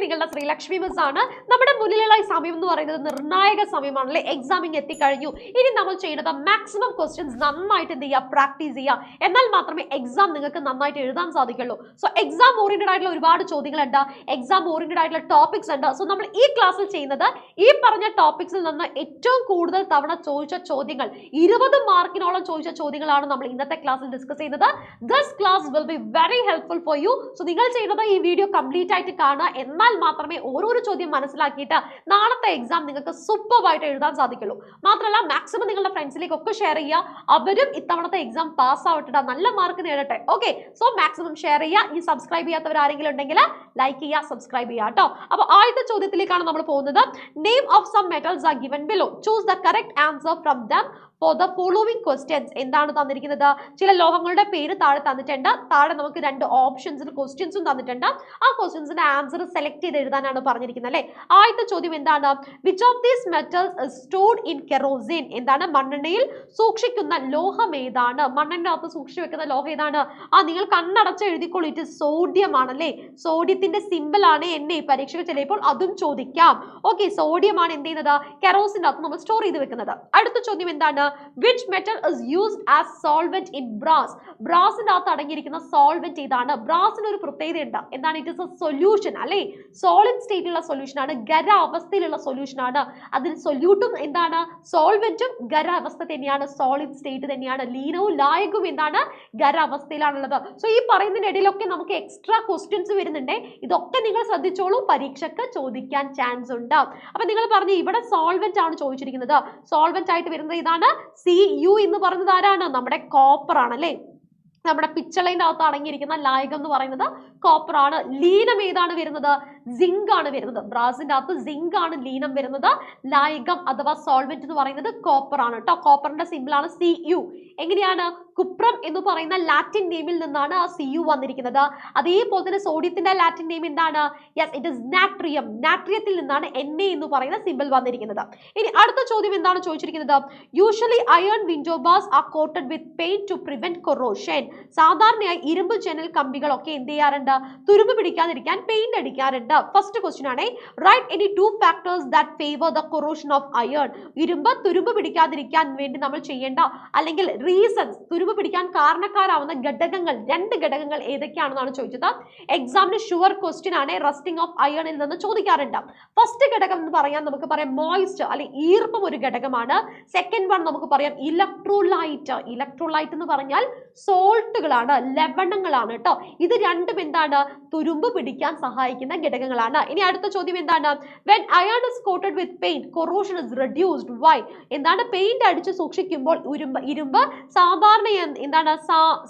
നിങ്ങളുടെ ശ്രീലക്ഷ്മി മിസ് ആണ്. നമ്മുടെ മുന്നിലുള്ള ഈ സമയം എന്ന് പറയുന്നത് നിർണായക സമയമാണല്ലേ. എക്സാമിങ് എത്തിക്കഴിഞ്ഞു. ഇനി നമ്മൾ ചെയ്യുന്നത് മാക്സിമം ക്വസ്റ്റ്യൻസ് നന്നായിട്ട് എന്ത് ചെയ്യുക, പ്രാക്ടീസ് ചെയ്യുക. എന്നാൽ മാത്രമേ എക്സാം നിങ്ങൾക്ക് നന്നായിട്ട് എഴുതാൻ സാധിക്കുള്ളൂ. സോ എക്സാം ഓറിയന്റഡ് ആയിട്ടുള്ള ഒരുപാട് ചോദ്യങ്ങളുണ്ട്, എക്സാം ഓറിയന്റഡ് ആയിട്ടുള്ള ടോപ്പിക്സ് ഉണ്ട്. സോ നമ്മൾ ഈ ക്ലാസ്സിൽ ചെയ്യുന്നത് ഈ പറഞ്ഞ ടോപ്പിക്സിൽ നിന്ന് ഏറ്റവും കൂടുതൽ തവണ ചോദിച്ച ചോദ്യങ്ങൾ, 20 മാർക്കിനോളം ചോദിച്ച ചോദ്യങ്ങളാണ് നമ്മൾ ഇന്നത്തെ ക്ലാസ്സിൽ ഡിസ്കസ് ചെയ്യുന്നത്. This class will be very helpful for you. So നിങ്ങൾ ചെയ്യുന്നത് ഈ വീഡിയോ കംപ്ലീറ്റ് ആയിട്ട് കാണുക. എന്നാൽ മാത്രമേ ഓരോരോ ചോദ്യം മനസ്സിലാക്കിയിട്ട് നാളത്തെ എക്സാം നിങ്ങൾക്ക് സൂപ്പറായിട്ട് എഴുതാൻ സാധിക്കുള്ളൂ. മാത്രമല്ല മാക്സിമം നിങ്ങളുടെ ഫ്രണ്ട്സിലേക്കൊക്കെ ഷെയർ ചെയ്യുക. അവരും ഇത്തവണത്തെ എക്സാം പാസ് ആവട്ടെ, നല്ല മാർക്ക് നേടട്ടെ. ഓക്കെ, സോ മാക്സിമം ഷെയർ ചെയ്യുക. ഈ സബ്സ്ക്രൈബ് ചെയ്യാത്തവർ ആരെങ്കിലും ഉണ്ടെങ്കിൽ ലൈക്ക് ചെയ്യുക, സബ്സ്ക്രൈബ് ചെയ്യുക കേട്ടോ. അപ്പോൾ ആദ്യത്തെ ചോദ്യത്തിലേക്കാണ് നമ്മൾ പോകുന്നത്. Name of some metals are given below. Choose the correct answer from them for the following questions. എന്താണ് തന്നിരിക്കുന്നത്? ചില ലോഹങ്ങളുടെ പേര് താഴെ തന്നിട്ടുണ്ട്. താഴെ നമുക്ക് 2 ഓപ്ഷൻസിൽ ക്വസ്റ്റ്യൻസും തന്നിട്ടുണ്ട്. ആ ക്വസ്റ്റ്യൻസിന്റെ ആൻസർ സെലക്ട് ചെയ്ത് എഴുതാനാണ് പറഞ്ഞിരിക്കുന്നത് അല്ലേ. ആദ്യത്തെ ചോദ്യം എന്താണ്? Which of these metals is stored in kerosene. എന്താണ്? മണ്ണെണ്ണയിൽ സൂക്ഷിക്കുന്ന ലോഹം ഏതാണ്? മണ്ണെണ്ണ സൂക്ഷിച്ചു വെക്കുന്ന ലോഹം ഏതാണ്? നിങ്ങൾ കണ്ണടച്ച് എഴുതിക്കോളൂ. ഇറ്റ് സോഡിയം ആണല്ലേ. സോഡിയത്തിന്റെ സിമ്പിൾ ആണ് എന്നെ പരീക്ഷയ്ക്ക് ചിലപ്പോൾ അതും ചോദിക്കാം. ഓക്കെ, സോഡിയം ആണ് എന്ത് ചെയ്യുന്നത്, കെറോസിന്റെ അകത്ത് നമ്മൾ സ്റ്റോർ ചെയ്ത് വെക്കുന്നത്. അടുത്ത ചോദ്യം എന്താണ്? Which metal is used as solvent in brass? ബ്രാസിന്റെ അകത്ത് അടങ്ങിയിരിക്കുന്ന സോൾവെന്റ് ഏതാണ്? ബ്രാസിന് ഒരു പ്രത്യേകതയുണ്ട്. എന്താണ്? ഇറ്റ് ഇസ് എ സൊല്യൂഷൻ അല്ലേ. സോളിഡ് സ്റ്റേറ്റിലുള്ള സൊല്യൂഷൻ ആണ്, ഖര അവസ്ഥയിലുള്ള സൊല്യൂഷൻ ആണ്. അതിൽ സൊല്യൂട്ടും എന്താണ്, സോൾവെന്റും ഖര അവസ്ഥ തന്നെയാണ്, സോളിഡ് സ്റ്റേറ്റ് തന്നെയാണ്. ലീനവും ലായകവും എന്താണ്, ഖര അവസ്ഥയിലാണുള്ളത്. സോ ഈ പറയുന്നതിന്റെ ഇടയിലൊക്കെ നമുക്ക് എക്സ്ട്രാ ക്വസ്റ്റ്യൻസ് വരുന്നുണ്ട്. ഇതൊക്കെ നിങ്ങൾ ശ്രദ്ധിച്ചോളൂ, പരീക്ഷയ്ക്ക് ചോദിക്കാൻ ചാൻസ് ഉണ്ട്. അപ്പൊ നിങ്ങൾ പറഞ്ഞു ഇവിടെ സോൾവെന്റ് ആണ് ചോദിച്ചിരിക്കുന്നത്. സോൾവെന്റ് ആയിട്ട് വരുന്നത് ഇതാണ്. Cu എന്ന് പറയുന്നത് ആരാണ്? നമ്മുടെ കോപ്പർ ആണല്ലേ. നമ്മുടെ പിച്ചളയുടെ അകത്ത് അടങ്ങിയിരിക്കുന്ന ലായകം എന്ന് പറയുന്നത് കോപ്പർ ആണ്. ലീനം ഏതാണ് വരുന്നത്? സിങ്ക് ആണ് വരുന്നത്. ബ്രാസിന്റെ അകത്ത് സിങ്ക് ആണ് ലീനം വരുന്നത്. ലായകം അഥവാ സോൾവെന്റ് എന്ന് പറയുന്നത് കോപ്പർ ആണ് കേട്ടോ. കോപ്പറിന്റെ സിമ്പിൾ ആണ് Cu. എങ്ങനെയാണ്? കുപ്രം എന്ന് പറയുന്ന ലാറ്റിൻ നെയിമിൽ നിന്നാണ് ആ Cu വന്നിരിക്കുന്നത്. അതേപോലെ തന്നെ സോഡിയത്തിന്റെ ലാറ്റിൻ നെയിം എന്താണ്? Yes, it is natrium. നാട്രിയത്തിൽ നിന്നാണ് Na എന്ന് പറയുന്ന സിമ്പിൾ വന്നിരിക്കുന്നത്. ഇനി അടുത്ത ചോദ്യം എന്താണ് ചോദിച്ചിരിക്കുന്നത്? Usually iron window bars are coated with paint to prevent corrosion. സാധാരണയായി ഇരുമ്പ് ജനൽ കമ്പികളൊക്കെ എന്ത് ചെയ്യാറുണ്ട്? തുരുമ്പ് പിടിക്കാതിരിക്കാൻ പെയിന്റ് അടിക്കാറുണ്ട്. ഫസ്റ്റ് ക്വസ്റ്റ്യൻ ആണ്, write any 2 factors that favour the corrosion of iron. ഇരുമ്പ് തുരുമ്പ് പിടിക്കാതിരിക്കാൻ വേണ്ടി നമ്മൾ ചെയ്യേണ്ട അല്ലെങ്കിൽ റീസൺസ്, തുരുമ്പ് പിടിക്കാൻ കാരണക്കാരാവുന്ന ഘടകങ്ങൾ, 2 ഘടകങ്ങൾ ഏതൊക്കെയാണെന്നാണ് ചോദിച്ചത്. എക്സാമിന് ഷുവർ ക്വസ്റ്റ്യൻ ആണ്, റസ്റ്റിംഗ് ഓഫ് അയണിൽ നിന്ന് ചോദിക്കാറുണ്ട്. ഫസ്റ്റ് ഘടകം എന്ന് പറയാൻ നമുക്ക് പറയാം മോയിസ്ചർ അല്ലെങ്കിൽ ഈർപ്പം ഒരു ഘടകമാണ്. സെക്കൻഡ് വൺ നമുക്ക് പറയാം ഇലക്ട്രോലൈറ്റ്. ഇലക്ട്രോലൈറ്റ് എന്ന് പറഞ്ഞാൽ സോൾട്ടുകളാണ്, ലവണങ്ങളാണ് കേട്ടോ. ഇത് രണ്ടും എന്താണ്? തുരുമ്പ് പിടിക്കാൻ സഹായിക്കുന്ന ഘടകങ്ങളാണ്. ഇനി അടുത്ത ചോദ്യം എന്താണ്? when iron is coated with paint corrosion is reduced. why? എന്താണ്? പെയിന്റ് അടിച്ച് സൂക്ഷിക്കുമ്പോൾ ഇരുമ്പ് സാധാരണ എന്താണ്,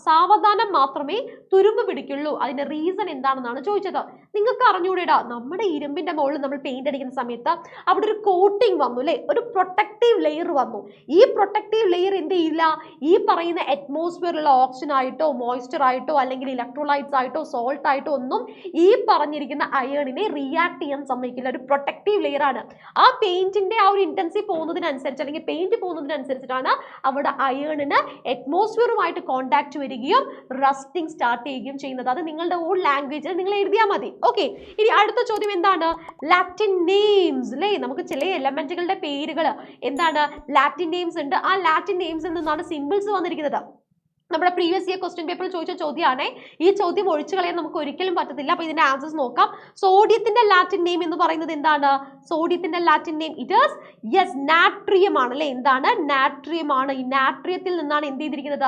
സാവധാനം മാത്രമേ തുരുമ്പ് പിടിക്കുള്ളൂ. അതിന്റെ റീസൺ എന്താണെന്നാണ് ചോദിച്ചത്. നിങ്ങൾക്ക് അറിഞ്ഞൂടെടാ, നമ്മുടെ ഇരുമ്പിന്റെ മുകളിൽ നമ്മൾ പെയിന്റ് അടിക്കുന്ന സമയത്ത് അവിടെ ഒരു കോട്ടിംഗ് വന്നു അല്ലെ, ഒരു പ്രൊട്ടക്റ്റീവ് ലെയർ വന്നു. ഈ പ്രൊട്ടക്റ്റീവ് ലെയർ എന്ത് ചെയ്യില്ല, ഈ പറയുന്ന അറ്റ്മോസ്ഫിയറിലുള്ള ഓക്സിജൻ ആയിട്ടോ മോയ്സ്ചർ ആയിട്ടോ അല്ലെങ്കിൽ ഇലക്ട്രോലൈറ്റ്സ് ആയിട്ടോ സോൾട്ട് ആയിട്ടോ ഒന്നും ഈ പറഞ്ഞിരിക്കുന്ന അയണിനെ റിയാക്ട് ചെയ്യാൻ സമ്മതിക്കില്ല. ഒരു പ്രൊട്ടക്റ്റീവ് ലെയർ ആണ്. ആ പെയിന്റിന്റെ ആ ഒരു ഇന്റൻസിറ്റി പോകുന്നതിനനുസരിച്ച് അല്ലെങ്കിൽ പെയിന്റ് പോകുന്നതിനനുസരിച്ചിട്ടാണ് അവിടെ അയണിന് അറ്റ്മോസ്ഫിയറുമായിട്ട് കോണ്ടാക്ട് വരികയും റസ്റ്റിംഗ് സ്റ്റാർട്ട് ചെയ്യുകയും ചെയ്യുന്നത്. അത് നിങ്ങളുടെ ഓൺ ലാംഗ്വേജിൽ നിങ്ങൾ എഴുതിയാൽ മതി. ഓക്കെ, ഇനി അടുത്ത ചോദ്യം എന്താണ്? ലാറ്റിൻ നെയിംസ് അല്ലേ. നമുക്ക് ചില എലമെന്റുകളുടെ പേരുകൾ എന്താണ്, ലാറ്റിൻ നെയിംസ് ഉണ്ട്. ആ ലാറ്റിൻ നെയിംസിൽ നിന്നാണ് സിമ്പിൾസ് വന്നിരിക്കുന്നത്. നമ്മുടെ പ്രീവിയസ് ഇയർ ക്വസ്റ്റ്യൻ പേപ്പറിൽ ചോദിച്ച ചോദ്യമാണ്. ഈ ചോദ്യം ഒഴിച്ചു കളയാൻ നമുക്ക് ഒരിക്കലും പറ്റത്തില്ല. അപ്പൊ ഇതിന്റെ ആൻസേഴ്സ് നോക്കാം. സോഡിയത്തിന്റെ ലാറ്റിൻ നെയിം എന്ന് പറയുന്നത് എന്താണ്? സോഡിയത്തിന്റെ Latin name it is yes natrium ആണ് അല്ലെ. എന്താണ്? നാട്രിയം ആണ്. ഈ നാട്രിയത്തിൽ നിന്നാണ് എന്ത് ചെയ്തിരിക്കുന്നത്?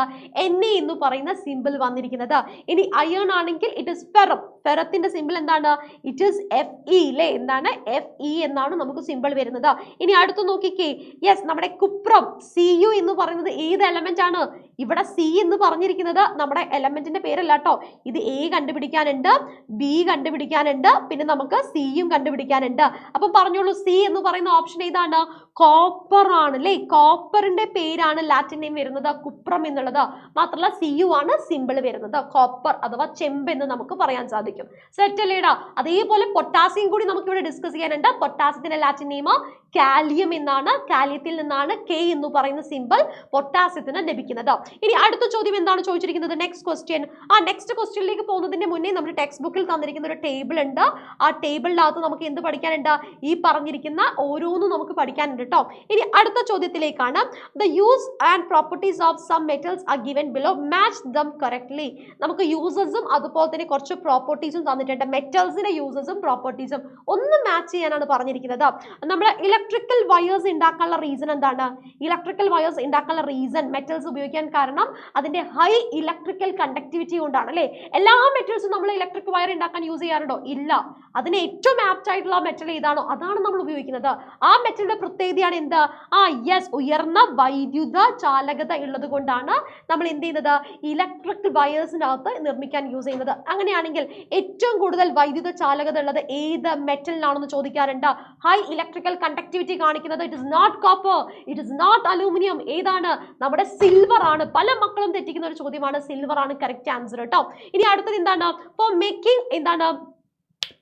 Na എന്ന് പറയുന്ന സിമ്പിൾ വന്നിരിക്കുന്നത്. ഇനി അയൺ ആണെങ്കിൽ ഇറ്റ് ഇസ് ഫെറം. ഫെറത്തിന്റെ സിമ്പിൾ എന്താണ്? ഇറ്റ് ഈസ് Fe അല്ലെ. എന്താണ്? Fe എന്നാണ് നമുക്ക് സിമ്പിൾ വരുന്നത്. ഇനി അടുത്ത് നോക്കിക്കേ, യെസ് നമ്മുടെ കുപ്രം Cu എന്ന് പറയുന്നത് ഏത് എലമെന്റ് ആണ്? ഇവിടെ C എന്ന് പറഞ്ഞിരിക്കുന്നത് നമ്മുടെ എലമെന്റിന്റെ പേരല്ല കേട്ടോ. ഇത് A കണ്ടുപിടിക്കാനുണ്ട്, B കണ്ടുപിടിക്കാനുണ്ട്, പിന്നെ നമുക്ക് C യും കണ്ടുപിടിക്കാനുണ്ട്. അപ്പം പറഞ്ഞോളൂ, C എന്ന് പറയുന്ന ഓപ്ഷൻ ഏതാണ്? കോപ്പർ ആണ് അല്ലേ. കോപ്പറിന്റെ പേരാണ് ലാറ്റിൻ നെയിം വരുന്നത് കുപ്രം എന്നുള്ളത്. മാത്രമല്ല Cu ആണ് സിമ്പിൾ വരുന്നത്. കോപ്പർ അഥവാ ചെമ്പ് എന്ന് നമുക്ക് പറയാൻ സാധിക്കും. സെറ്റ് അല്ലേടാ. അതേപോലെ പൊട്ടാസ്യം കൂടി നമുക്ക് ഇവിടെ ഡിസ്കസ് ചെയ്യാനുണ്ട്. പൊട്ടാസ്യത്തിന്റെ ലാറ്റിൻ നെയിം കാലിയം എന്നാണ്. കാലിയത്തിൽ നിന്നാണ് K എന്ന് പറയുന്ന സിമ്പിൾ പൊട്ടാസ്യത്തിന് ലഭിക്കുന്നത്. ഇനി അടുത്ത ചോദ്യം എന്താണ് ചോദിച്ചിരിക്കുന്നത്? Next question. നെക്സ്റ്റ് ക്വസ്റ്റ്യനിലേക്ക് പോകുന്നതിന്റെ മുന്നേ നമ്മുടെ ടെക്സ്റ്റ് ബുക്കിൽ തന്നിരിക്കുന്ന ഒരു ടേബിൾ ഉണ്ട്. ആ ടേബിളിനകത്ത് നമുക്ക് എന്ത് പഠിക്കാനുണ്ട്? ഈ പറഞ്ഞിരിക്കുന്ന ഓരോന്നും നമുക്ക് പഠിക്കാനുണ്ട് കേട്ടോ. ഇനി അടുത്ത ചോദ്യത്തിലേക്കാണ്. The use and properties of some metals are given below, match them correctly. നമുക്ക് യൂസസും അതുപോലെ തന്നെ കുറച്ച് പ്രോപ്പർട്ടീസും തന്നിട്ടുണ്ട്. മെറ്റൽസിന്റെ യൂസസും പ്രോപ്പർട്ടീസും ഒന്ന് മാച്ച് ചെയ്യാനാണ് പറഞ്ഞിരിക്കുന്നത്. നമ്മുടെ ഇലക്ട്രിക്കൽ വയേഴ്സ് ഉണ്ടാക്കാനുള്ള റീസൺ എന്താണ്? ഇലക്ട്രിക്കൽ വയേഴ്സ് ഉണ്ടാക്കാനുള്ള റീസൺ, മെറ്റൽസ് ഉപയോഗിക്കാൻ കാരണം അതിന്റെ ഹൈ ഇലക്ട്രിക്കൽ കണ്ടക്ടിവിറ്റി കൊണ്ടാണ് അല്ലേ? എല്ലാ മെറ്റൽസും നമ്മൾ ഇലക്ട്രിക് വയർ ഉണ്ടാക്കാൻ യൂസ് ചെയ്യാറുണ്ടോ? ഇല്ല. അതിന് ഏറ്റവും ആപ്റ്റ് ആയിട്ടുള്ള മെറ്റൽ ഏതാണോ അതാണ് നമ്മൾ ഉപയോഗിക്കുന്നത്. ആ മെറ്റലിന്റെ പ്രത്യേകതയാണ് എന്ത്? യെസ്, ഉയർന്ന വൈദ്യുത ചാലകത ഉള്ളത് കൊണ്ടാണ് നമ്മൾ എന്ത് ചെയ്യുന്നത്? ഇലക്ട്രിക് വയേഴ്സിനകത്ത് നിർമ്മിക്കാൻ യൂസ് ചെയ്യുന്നത്. അങ്ങനെയാണെങ്കിൽ ഏറ്റവും കൂടുതൽ വൈദ്യുത ചാലകത ഉള്ളത് ഏത് മെറ്റലിനാണെന്ന് ചോദിക്കാറുണ്ട്. ഹൈ ഇലക്ട്രിക്കൽ കണ്ടക്ടിവിറ്റി കാണിക്കുന്നത് it is not copper, it is not aluminium. ഏതാണ്? നമ്മുടെ സിൽവർ ആണ്. പല മക്കളും തെറ്റിക്കുന്ന ഒരു ചോദ്യമാണ്. സിൽവർ ആണ് കറക്റ്റ് ആൻസർ കേട്ടോ. ഇനി അടുത്തത് എന്താണ്? ഫോർ മേക്കിംഗ് എന്താണ്?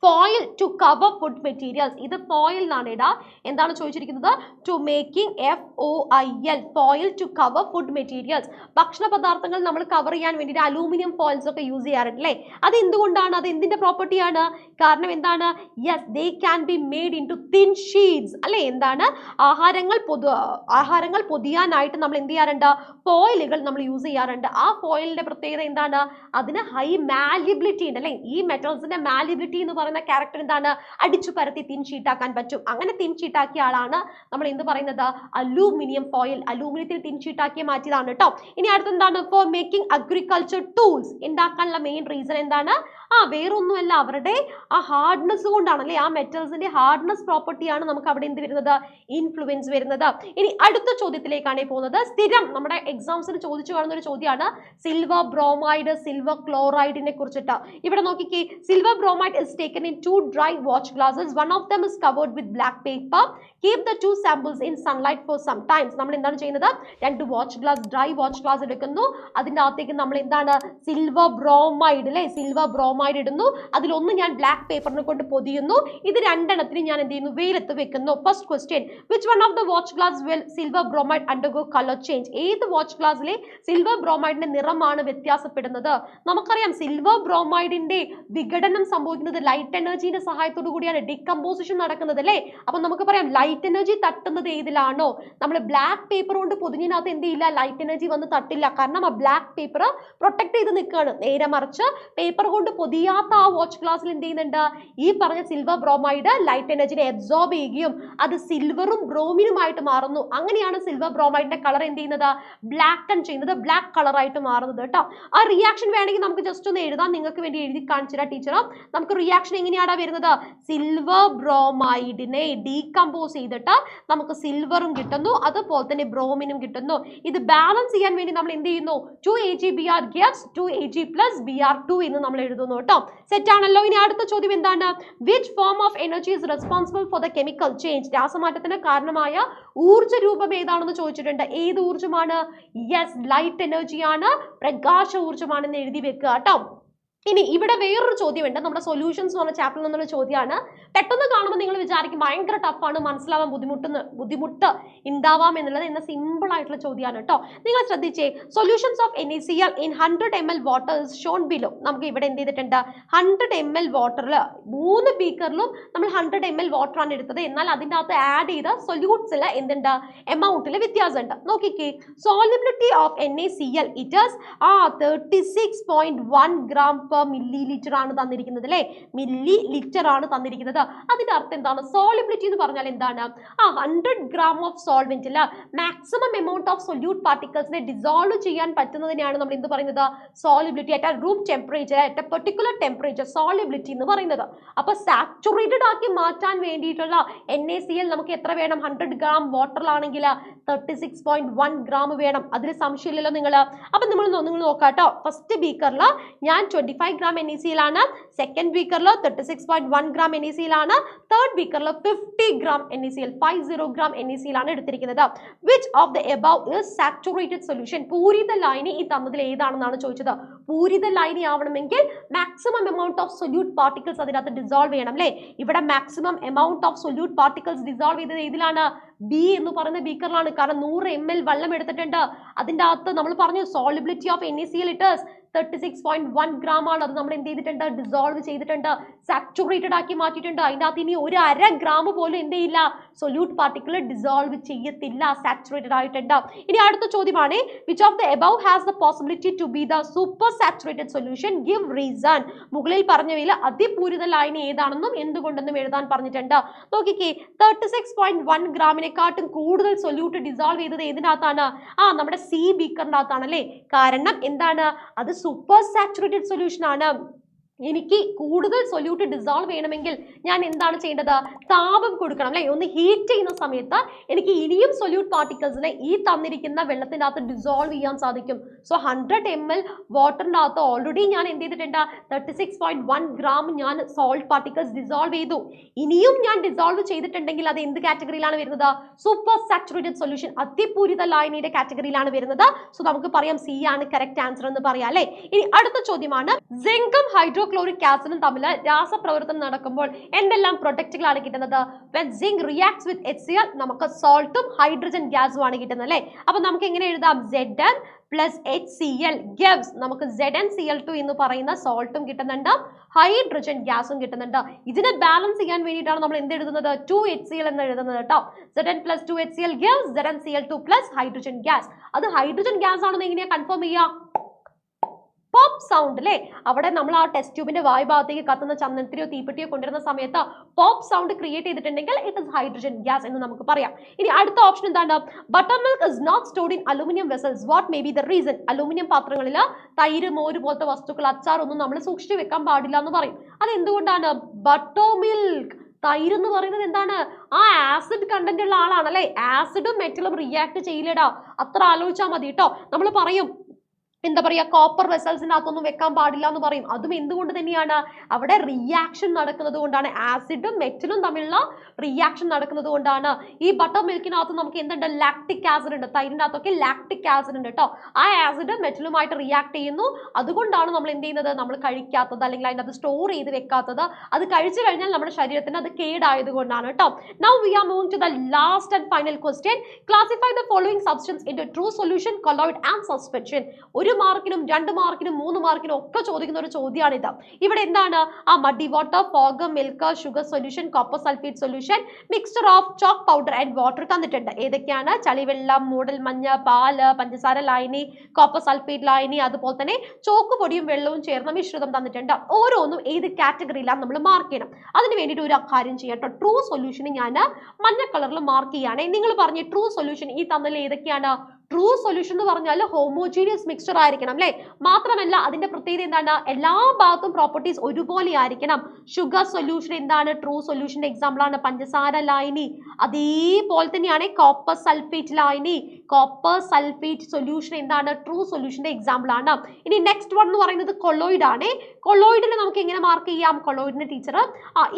foil to cover food materials. ഇത് foil എന്നാണ് ഇടാ. എന്താണ് ചോദിച്ചിരിക്കുന്നത്? to making FOIL, foil to cover food materials. ഭക്ഷണ പദാർത്ഥങ്ങൾ നമ്മൾ കവർ ചെയ്യാൻ വേണ്ടിയിട്ട് അലൂമിനിയം ഫോയിൽസ് ഒക്കെ യൂസ് ചെയ്യാറുണ്ട് അല്ലേ? അത് എന്തുകൊണ്ടാണ്? അത് എന്തിന്റെ പ്രോപ്പർട്ടിയാണ്? കാരണം എന്താണ്? Yes, they can be made into thin sheets അല്ലേ? എന്താണ്? ആഹാരങ്ങൾ പൊതിയാനായിട്ട് നമ്മൾ എന്ത് ചെയ്യാറുണ്ട്? ഫോയിലുകൾ നമ്മൾ യൂസ് ചെയ്യാറുണ്ട്. ആ ഫോയിലിന്റെ പ്രത്യേകത എന്താണ്? അതിന് ഹൈ മാലിബിലിറ്റി ഉണ്ട് അല്ലേ? ഈ മെറ്റൽസിന്റെ മാലിബിലിറ്റി എന്ന് പറയുന്ന ക്യാരക്ടർ എന്താണ്? അടിച്ചു പരത്തി തിൻ ഷീറ്റ് ആക്കാൻ പറ്റും. അങ്ങനെ തിൻ ഷീറ്റ് ആക്കിയ ആളാണ് നമ്മൾ എന്ത് പറയുന്നത്? Aluminium foil. അലൂമിനിയത്തിൽ തിൻ ഷീറ്റ് ആക്കി മാറ്റിയതാണ് കേട്ടോ. ഇനി അടുത്ത എന്താണ്? ഫോർ മേക്കിംഗ് അഗ്രികൾച്ചർ ടൂൾസ് ഉണ്ടാക്കാനുള്ള മെയിൻ റീസൺ എന്താണ്? വേറൊന്നുമല്ല, അവരുടെ ആ ഹാർഡ്നെസ് കൊണ്ടാണ് അല്ലേ? ആ മെറ്റൽസിന്റെ ഹാർഡ്നെസ് പ്രോപ്പർട്ടിയാണ് നമുക്ക് അവിടെ എന്ത് വരുന്നത്? ഇൻഫ്ലുവൻസ് വരുന്നത്. ഇനി അടുത്ത ചോദ്യത്തിലേക്കാണ് പോകുന്നത്. സ്ഥിരം നമ്മുടെ എക്സാംസിന് ചോദിച്ചു കാണുന്ന ഒരു ചോദ്യമാണ് സിൽവർ ബ്രോമൈഡ്, സിൽവർ ക്ലോറൈഡിനെ കുറിച്ചിട്ട്. ഇവിടെ നോക്കിക്കേ, silver bromide is taken in 2 dry watch glasses. One of them is covered with black paper. Keep the 2 samples in sunlight for some time. നമ്മൾ എന്താണ് ചെയ്യുന്നത്? 2 watch glass, dry watch glass എടുക്കുന്നു. അതിൻ്റെ അകത്തേക്ക് നമ്മൾ എന്താണ്? സിൽവർ ബ്രോമൈഡ് അല്ലേ? Silver bromide ഇടുന്നു. അതിലൊന്ന് ഞാൻ ബ്ലാക്ക് പേപ്പറിനെ കൊണ്ട് പൊതിയുന്നു. ഇത് രണ്ടെണ്ണത്തിന് ഞാൻ എന്ത് ചെയ്യുന്നു? വെയിലത്ത് വെക്കുന്നു. First question, which one of the watch glass will silver bromide undergo colour change? ഏത് വാച്ച് ഗ്ലാസ്സിലെ സിൽവർ ബ്രോമൈഡിന്റെ നിറമാണ് വ്യത്യാസപ്പെടുന്നത്? നമുക്കറിയാം സിൽവർ ബ്രോമൈഡിന്റെ വിഘടനം സംഭവിക്കുന്നത് ലൈറ്റ് എനർജിയുടെ സഹായത്തോടു കൂടിയാണ് ഡികമ്പോസിഷൻ നടക്കുന്നത് അല്ലേ? അപ്പൊ നമുക്ക് പറയാം ലൈറ്റ് എനർജി തട്ടുന്നത് ഏതിലാണോ? നമ്മൾ ബ്ലാക്ക് പേപ്പർ കൊണ്ട് പൊതിഞ്ഞതിനകത്ത് എന്ത് ചെയ്യില്ല? ലൈറ്റ് എനർജി വന്ന് തട്ടില്ല. കാരണം ആ ബ്ലാക്ക് പേപ്പർ പ്രൊട്ടക്ട് ചെയ്ത് നിൽക്കുകയാണ്. നേരെ മറിച്ച് പേപ്പർ കൊണ്ട് പൊതിയാത്ത ആ വാച്ച് ഗ്ലാസ്സിൽ എന്ത് ചെയ്യുന്നുണ്ട്? ഈ പറഞ്ഞ സിൽവർ ബ്രോമൈഡ് ലൈറ്റ് എനർജിനെ അബ്സോർബ് ചെയ്യുകയും അത് സിൽവറും ബ്രോമിനുമായിട്ട് മാറുന്നു. അങ്ങനെയാണ് സിൽവർ ബ്രോമൈഡിന്റെ കളർ എന്ത് ചെയ്യുന്നത്? ബ്ലാക്ക് ചെയ്യുന്നത്, ബ്ലാക്ക് കളറായിട്ട് മാറുന്നത് കേട്ടോ. ആ റിയാക്ഷൻ വേണമെങ്കിൽ നമുക്ക് ജസ്റ്റ് ഒന്ന് എഴുതാം. നിങ്ങൾക്ക് വേണ്ടി എഴുതി കാണിച്ചുതരാം ടീച്ചർ. നമുക്ക് റിയാക്ഷൻ എങ്ങനെയാണ് വരുന്നത്? സിൽവർ ബ്രോമൈഡിനെ ഡീകമ്പോസ് ചെയ്തിട്ട് നമുക്ക് സിൽവറും കിട്ടുന്നു, അതുപോലെ തന്നെ ബ്രോമിനും കിട്ടുന്നു. ഇത് ബാലൻസ് ചെയ്യാൻ വേണ്ടി നമ്മൾ എന്ത് ചെയ്യുന്നു? 2AgBr gives 2Ag plus Br2 എന്ന് നമ്മൾ എഴുതുന്നു കേട്ടോ. സെറ്റ് ആണല്ലോ. ഇനി അടുത്ത ചോദ്യം എന്താണ്? Which form of energy is responsible for the chemical change? രാസമാറ്റത്തിന് കാരണമായ ഊർജ്ജ രൂപം ഏതാണെന്ന് ചോദിച്ചിട്ടുണ്ട്. ഏത് ഊർജ്ജമാണ്? യെസ്, ലൈറ്റ് എനർജിയാണ്, പ്രകാശ ഊർജ്ജമാണെന്ന് എഴുതി വെക്കുക കേട്ടോ. ഇനി ഇവിടെ വേറൊരു ചോദ്യമുണ്ട്. നമ്മുടെ സൊല്യൂഷൻസ് എന്ന് പറഞ്ഞ ചാപ്റ്ററിൽ നിന്നുള്ള ചോദ്യമാണ്. പെട്ടെന്ന് കാണുമ്പോൾ നിങ്ങൾ വിചാരിക്കും ഭയങ്കര ടഫാണ്, മനസ്സിലാവാൻ ബുദ്ധിമുട്ട് ഉണ്ടാവാം എന്നുള്ളത്. എന്ന സിമ്പിൾ ആയിട്ടുള്ള ചോദ്യമാണ് കേട്ടോ. നിങ്ങൾ ശ്രദ്ധിച്ചേ, solutions of NaCl in 100 ml water is Sean below. നമുക്ക് ഇവിടെ എന്ത് ചെയ്തിട്ടുണ്ട്? 100 ml വാട്ടറിൽ 3 ബീക്കറിലും നമ്മൾ 100 ml വാട്ടർ ആണ് എടുത്തത്. എന്നാൽ അതിൻ്റെ അകത്ത് ആഡ് ചെയ്ത സൊല്യൂട്ട്സിൽ എന്തുണ്ട്? എമൗണ്ടിൽ വ്യത്യാസമുണ്ട്. നോക്കിക്കേ, solubility of NaCl it is 36.1 gram per milliliter ആണ് തന്നിരിക്കുന്നത് അല്ലേ? മില്ലി ലിറ്റർ ആണ് തന്നിരിക്കുന്നത്. അതിന്റെ അർത്ഥം എന്താണ്? സോളിബിലിറ്റി എന്ന് പറഞ്ഞാൽ എന്താണ്? 100 gram ഓഫ് സോൾവെന്റിൽ മാക്സിമം എമൗണ്ട് ഓഫ് സൊല്യൂട്ട് പാർട്ടിക്കിൾസിനെ ഡിസോൾവ് ചെയ്യാൻ പറ്റുന്നതിനെയാണ് നമ്മൾ എന്ത് പറയുന്നത്? Solubility at room temperature, at a particular temperature, solubility എന്ന് പറയുന്നത്. അപ്പൊ സാച്ചുറേറ്റഡ് ആക്കി മാറ്റാൻ വേണ്ടിയിട്ടുള്ള NaCl നമുക്ക് എത്ര വേണം? 100 gram വാട്ടറിലാണെങ്കിൽ 36.1 gram വേണം. അതിൽ സംശയമില്ലല്ലോ നിങ്ങൾ. അപ്പൊ നിങ്ങൾ നോക്കാട്ടോ. ഫസ്റ്റ് ബീക്കറിൽ ഞാൻ 25 25 gram NaCl, second beaker 36.1 gram NaCl, third beaker 50 gram NaCl, 50 gram NaCl ആണ് എടുത്തിരിക്കുന്നത്. Which of the above is saturated solution? പൂരിത ലായനി ഈ തന്നതിൽ ഏതാണെന്നാണ് ചോദിച്ചത്. പൂരിത ലായനി ആവണമെങ്കിൽ maximum amount of solute particles അതിനകത്ത് ഡിസോൾവ് ചെയ്യണം അല്ലേ? ഇവിടെ maximum amount of solute particles dissolve ചെയ്തത് ഏതിലാണ്? ബി എന്ന് പറയുന്ന ബീക്കറിലാണ്. കാരണം 100 ml വെള്ളം എടുത്തിട്ടുണ്ട്. അതിൻ്റെ അകത്ത് നമ്മൾ പറഞ്ഞു solubility of NaCl it is 36.1 gram ആണ്. അത് നമ്മൾ എന്ത് ചെയ്തിട്ടുണ്ട്? ഡിസോൾവ് ചെയ്തിട്ടുണ്ട്, സാച്ചുറേറ്റഡ് ആക്കി മാറ്റിയിട്ടുണ്ട്. അതിൻ്റെ അകത്ത് ഇനി ഒരു 1/2 gram പോലും എന്ത് ചെയ്യില്ല, സൊല്യൂട്ട് പാർട്ടിക്കിൾ ഡിസോൾവ് ചെയ്യത്തില്ല, സാച്ചുറേറ്റഡ് ആയിട്ടുണ്ട്. ഇനി അടുത്ത ചോദ്യമാണ്, which of the above has the possibility to be the super saturated solution, give reason. മുകളിൽ പറഞ്ഞവയിൽ അതിപൂരിത ലായനി ഏതാണെന്നും എന്തുകൊണ്ടെന്നും എഴുതാൻ പറഞ്ഞിട്ടുണ്ട്. നോക്കിക്കേ, 36.1 ഗ്രാമിനെക്കാട്ടും കൂടുതൽ സൊല്യൂട്ട് ഡിസോൾവ് ചെയ്തത് ഏതിനകത്താണ്? നമ്മുടെ സി ബീക്കറിൻ്റെ അകത്താണ് അല്ലേ? കാരണം എന്താണ്? അത് സൂപ്പർ സാച്ചുറേറ്റഡ് സൊല്യൂഷൻ ആണ്. എനിക്ക് കൂടുതൽ സൊല്യൂട്ട് ഡിസോൾവ് ചെയ്യണമെങ്കിൽ ഞാൻ എന്താണ് ചെയ്യേണ്ടത്? താപം കൊടുക്കണം അല്ലേ? ഒന്ന് ഹീറ്റ് ചെയ്യുന്ന സമയത്ത് എനിക്ക് ഇനിയും സൊല്യൂട്ട് പാർട്ടിക്കിൾസിനെ ഈ തന്നിരിക്കുന്ന വെള്ളത്തിൻ്റെ അകത്ത് ഡിസോൾവ് ചെയ്യാൻ സാധിക്കും. സോ 100 ml വാട്ടറിൻ്റെ അകത്ത് ഓൾറെഡി ഞാൻ എന്ത് ചെയ്തിട്ടുണ്ട്? 36.1 gram ഞാൻ സോൾട്ട് പാർട്ടിക്കിൾസ് ഡിസോൾവ് ചെയ്തു. ഇനിയും ഞാൻ ഡിസോൾവ് ചെയ്തിട്ടുണ്ടെങ്കിൽ അത് എന്ത് കാറ്റഗറിയിലാണ് വരുന്നത്? സൂപ്പർ സാച്ചുറേറ്റഡ് സൊല്യൂഷൻ, അതിപൂരിത ലായനിയുടെ കാറ്റഗറിയിലാണ് വരുന്നത്. സോ നമുക്ക് പറയാം സി ആണ് കറക്റ്റ് ആൻസർ എന്ന് പറയാം അല്ലേ? ഇനി അടുത്ത ചോദ്യമാണ്, സിങ്കും ഹൈഡ്രോക്ലോറിക് ആസിഡും തമ്മിൽ രാസപ്രവർത്തനം നടക്കുമ്പോൾ എന്തെല്ലാം പ്രൊഡക്റ്റുകളാണ് കിട്ടുന്നത്? When zinc reacts with HCl നമുക്ക് സോൾട്ടും ഹൈഡ്രജൻ ഗ്യാസും ആണ് കിട്ടുന്നത് അല്ലേ? അപ്പൊ നമുക്ക് എങ്ങനെ എഴുതാം? Zn plus HCl gives നമുക്ക് ZnCl2 എന്ന് പറയുന്ന സോൾട്ടും കിട്ടുന്നുണ്ട്, ഹൈഡ്രജൻ ഗ്യാസും കിട്ടുന്നുണ്ട്. ഇതിനെ ബാലൻസ് ചെയ്യാൻ വേണ്ടിയിട്ടാണ് നമ്മൾ എന്ത് എഴുതുന്നത്? 2HCl എന്ന് എഴുതുന്നത് കേട്ടോ. Zn plus 2HCl gives ZnCl2 plus hydrogen gas. അത് ഹൈഡ്രജൻ ഗ്യാസ് ആണെന്ന് എങ്ങനെയാ കൺഫേം ചെയ്യാം? പോപ്പ് സൗണ്ട് അല്ലേ? അവിടെ നമ്മൾ ആ ടെസ്റ്റ് ട്യൂബിന്റെ വായുഭാഗത്തേക്ക് കത്തുന്ന ചന്ദനത്തിരിയോ തീപ്പെട്ടിയോ കൊണ്ടുവരുന്ന സമയത്ത് പോപ്പ് സൗണ്ട് ക്രിയേറ്റ് ചെയ്തിട്ടുണ്ടെങ്കിൽ ഇറ്റ് ഇസ് ഹൈഡ്രജൻ ഗ്യാസ് എന്ന് നമുക്ക് പറയാം. ഇനി അടുത്ത ഓപ്ഷൻ എന്താണ്? Butter milk is not stored in aluminium vessels, what may be the reason? Aluminium പാത്രങ്ങളിൽ തൈര്, മോര് പോലത്തെ വസ്തുക്കൾ, അച്ചാർ ഒന്നും നമ്മൾ സൂക്ഷിച്ചു വെക്കാൻ പാടില്ല എന്ന് പറയും. അത് എന്തുകൊണ്ടാണ്? ബട്ടർ മിൽക്ക്, തൈര് എന്ന് പറയുന്നത് എന്താണ്? ആ ആസിഡ് കണ്ടന്റ് ഉള്ള ആളാണല്ലേ? ആസിഡും മെറ്റലും റിയാക്ട് ചെയ്യില്ലടാ, അത്ര ആലോചിച്ചാൽ മതി കേട്ടോ. നമ്മൾ പറയും എന്താ പറയുക, കോപ്പർ വെസൽസിൻ്റെ അകത്തൊന്നും വെക്കാൻ പാടില്ല എന്ന് പറയും. അതും എന്തുകൊണ്ട് തന്നെയാണ്? അവിടെ റിയാക്ഷൻ നടക്കുന്നത് കൊണ്ടാണ്, ആസിഡും മെറ്റലും തമ്മിലുള്ള റിയാക്ഷൻ നടക്കുന്നത് കൊണ്ടാണ്. ഈ ബട്ടർ മിൽക്കിനകത്ത് നമുക്ക് എന്തുണ്ട്? ലാക്ടിക് ആസിഡ് ഉണ്ട്. തൈരിൻ്റെ അകത്തൊക്കെ ലാക്ടിക് ആസിഡ് ഉണ്ട് കേട്ടോ. ആ ആസിഡ് മെറ്റലുമായിട്ട് റിയാക്ട് ചെയ്യുന്നു. അതുകൊണ്ടാണ് നമ്മൾ എന്ത് ചെയ്യുന്നത്? നമ്മൾ കഴിക്കാത്തത്, അല്ലെങ്കിൽ അതിനകത്ത് സ്റ്റോർ ചെയ്ത് വെക്കാത്തത്. അത് കഴിച്ചു കഴിഞ്ഞാൽ നമ്മുടെ ശരീരത്തിന് അത് കേടായത് കൊണ്ടാണ് കേട്ടോ. Now we are moving to the last and final question. Classify the following substance into true solution, colloid and suspension. 1 മാർക്കിനും 2 മാർക്കിനും 3 മാർക്കിനും ഒക്കെ ചോദിക്കുന്ന ഒരു ചോദ്യമാണിത്. ഇവിടെ എന്താണ്? Muddy water, fog, milk, sugar solution, copper sulphate solution, mixture of chalk powder and water തന്നിട്ടുണ്ട്. ഏതൊക്കെയാണ്? ചളിവെള്ളം, മൂടൽ മഞ്ഞ്, പാല്, പഞ്ചസാര ലായനി, കോപ്പർ സൾഫേറ്റ് ലായനി, അതുപോലെ തന്നെ ചോക്ക് പൊടിയും വെള്ളവും ചേർന്ന മിശ്രിതം തന്നിട്ടുണ്ട്. ഓരോന്നും ഏത് കാറ്റഗറിയിലാണ് നമ്മൾ മാർക്ക് ചെയ്യണം. അതിന് വേണ്ടിയിട്ട് ഒരു കാര്യം ചെയ്യട്ടോ. ട്രൂ സൊല്യൂഷന് ഞാൻ മഞ്ഞ കളറിൽ മാർക്ക് ചെയ്യുകയാണെങ്കിൽ നിങ്ങൾ പറഞ്ഞ ട്രൂ സൊല്യൂഷൻ ഈ തന്നതിൽ ഏതൊക്കെയാണ്? ട്രൂ സൊല്യൂഷൻ എന്ന് പറഞ്ഞാൽ ഹോമോജീനിയസ് മിക്സ്ചർ ആയിരിക്കണം അല്ലേ? മാത്രമല്ല അതിന്റെ പ്രത്യേകത എന്താണ്? എല്ലാ ഭാഗത്തും പ്രോപ്പർട്ടീസ് ഒരുപോലെ ആയിരിക്കണം. ഷുഗർ സൊല്യൂഷൻ എന്താണ്? ട്രൂ സൊല്യൂഷന്റെ എക്സാമ്പിൾ ആണ് പഞ്ചസാര ലായനി. അതേപോലെ തന്നെയാണ് കോപ്പർ സൾഫേറ്റ് ലായനി. കോപ്പർ സൾഫേറ്റ് സൊല്യൂഷൻ എന്താണ്? ട്രൂ സൊല്യൂഷന്റെ എക്സാമ്പിൾ ആണ്. ഇനി നെക്സ്റ്റ് വൺ എന്ന് പറയുന്നത് കൊളോയിഡ് ആണ്. കൊളോയിഡിനെ നമുക്ക് എങ്ങനെ മാർക്ക് ചെയ്യാം? കൊളോയിഡിന്റെ ടീച്ചർ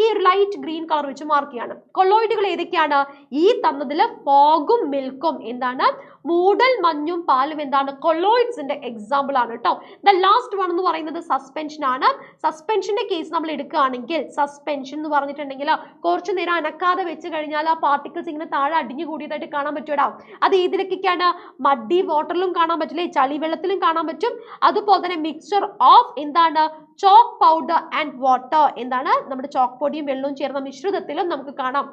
ഈ ഒരു ലൈറ്റ് ഗ്രീൻ കളർ വെച്ച് മാർക്ക് ചെയ്യാണ്. കൊളോയിഡുകൾ ഏതൊക്കെയാണ്? ഈ തന്നതിൽ ഫോഗും മിൽക്കും എന്താണ്? മൂടൽ മഞ്ഞും പാലും എന്താണ്? കൊളോയിഡ്സിന്റെ എക്സാമ്പിൾ ആണ് കേട്ടോ. ദ ലാസ്റ്റ് വൺ എന്ന് പറയുന്നത് സസ്പെൻഷൻ ആണ്. സസ്പെൻഷന്റെ കേസ് നമ്മൾ എടുക്കുകയാണെങ്കിൽ, സസ്പെൻഷൻ എന്ന് പറഞ്ഞിട്ടുണ്ടെങ്കിൽ കുറച്ചു നേരം അനക്കാതെ വെച്ച് കഴിഞ്ഞാൽ ആ പാർട്ടിക്കിൾസ് ഇങ്ങനെ താഴെ അടിഞ്ഞു കൂടിയതായിട്ട് കാണാൻ പറ്റൂടാ. അത് ഏതിലൊക്കെയാണ്? മഡി വാട്ടറിലും കാണാൻ പറ്റില്ലേ, ചളിവെള്ളത്തിലും കാണാൻ പറ്റും. അതുപോലെ തന്നെ മിക്സ്ചർ ഓഫ് എന്താണ്? ചോക്ക് പൗഡർ ആൻഡ് വാട്ടർ, എന്താണ്? നമ്മുടെ ചോക്ക് പൊടിയും വെള്ളവും ചേർന്ന മിശ്രിതത്തിലും നമുക്ക് കാണാം.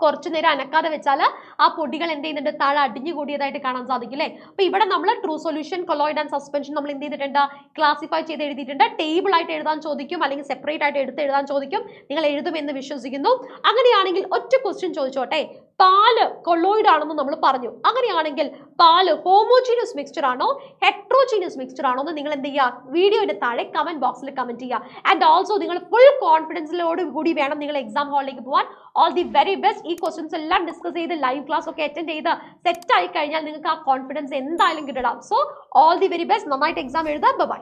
കുറച്ചു നേരം അനക്കാതെ വെച്ചാൽ ആ പൊടികൾ എന്ത് ചെയ്യുന്നുണ്ട്? താഴെ അടിഞ്ഞു കൂടിയതായിട്ട് കാണാൻ സാധിക്കും അല്ലേ? അപ്പൊ ഇവിടെ നമ്മൾ true solution, colloid and suspension നമ്മൾ എന്ത് ചെയ്തിട്ടുണ്ട്? ക്ലാസിഫൈ ചെയ്ത് എഴുതിയിട്ടുണ്ട്. ടേബിൾ ആയിട്ട് എഴുതാൻ ചോദിക്കും, അല്ലെങ്കിൽ സെപ്പറേറ്റ് ആയിട്ട് എടുത്ത് എഴുതാൻ ചോദിക്കും. നിങ്ങൾ എഴുതുമെന്ന് വിശ്വസിക്കുന്നു. അങ്ങനെയാണെങ്കിൽ ഒറ്റ ക്വസ്റ്റ്യൻ ചോദിച്ചോട്ടെ. പാല് കൊളോയിഡ് ആണെന്ന് നമ്മൾ പറഞ്ഞു. അങ്ങനെയാണെങ്കിൽ പാല് ഹോമോജീനിയസ് മിക്സ്ചർ ആണോ ഹെട്രോജീനിയസ് മിക്സ്ചർ ആണോ എന്ന് നിങ്ങൾ എന്ത് ചെയ്യുക? വീഡിയോയുടെ താഴെ കമന്റ് ബോക്സിൽ കമന്റ് ചെയ്യുക. ആൻഡ് ഓൾസോ നിങ്ങൾ ഫുൾ കോൺഫിഡൻസിലോട് കൂടി വേണം നിങ്ങൾ എക്സാം ഹാളിലേക്ക് പോകാൻ. All the very best. ഈ ക്വസ്റ്റ്യൻസ് എല്ലാം ഡിസ്കസ് ചെയ്ത് ലൈവ് ക്ലാസ് ഒക്കെ അറ്റൻഡ് ചെയ്ത് സെറ്റ് ആയി കഴിഞ്ഞാൽ നിങ്ങൾക്ക് ആ കോൺഫിഡൻസ് എന്തായാലും കിട്ടണം. So all the very best. നന്നായിട്ട് എക്സാം എഴുതാം. ബൈ.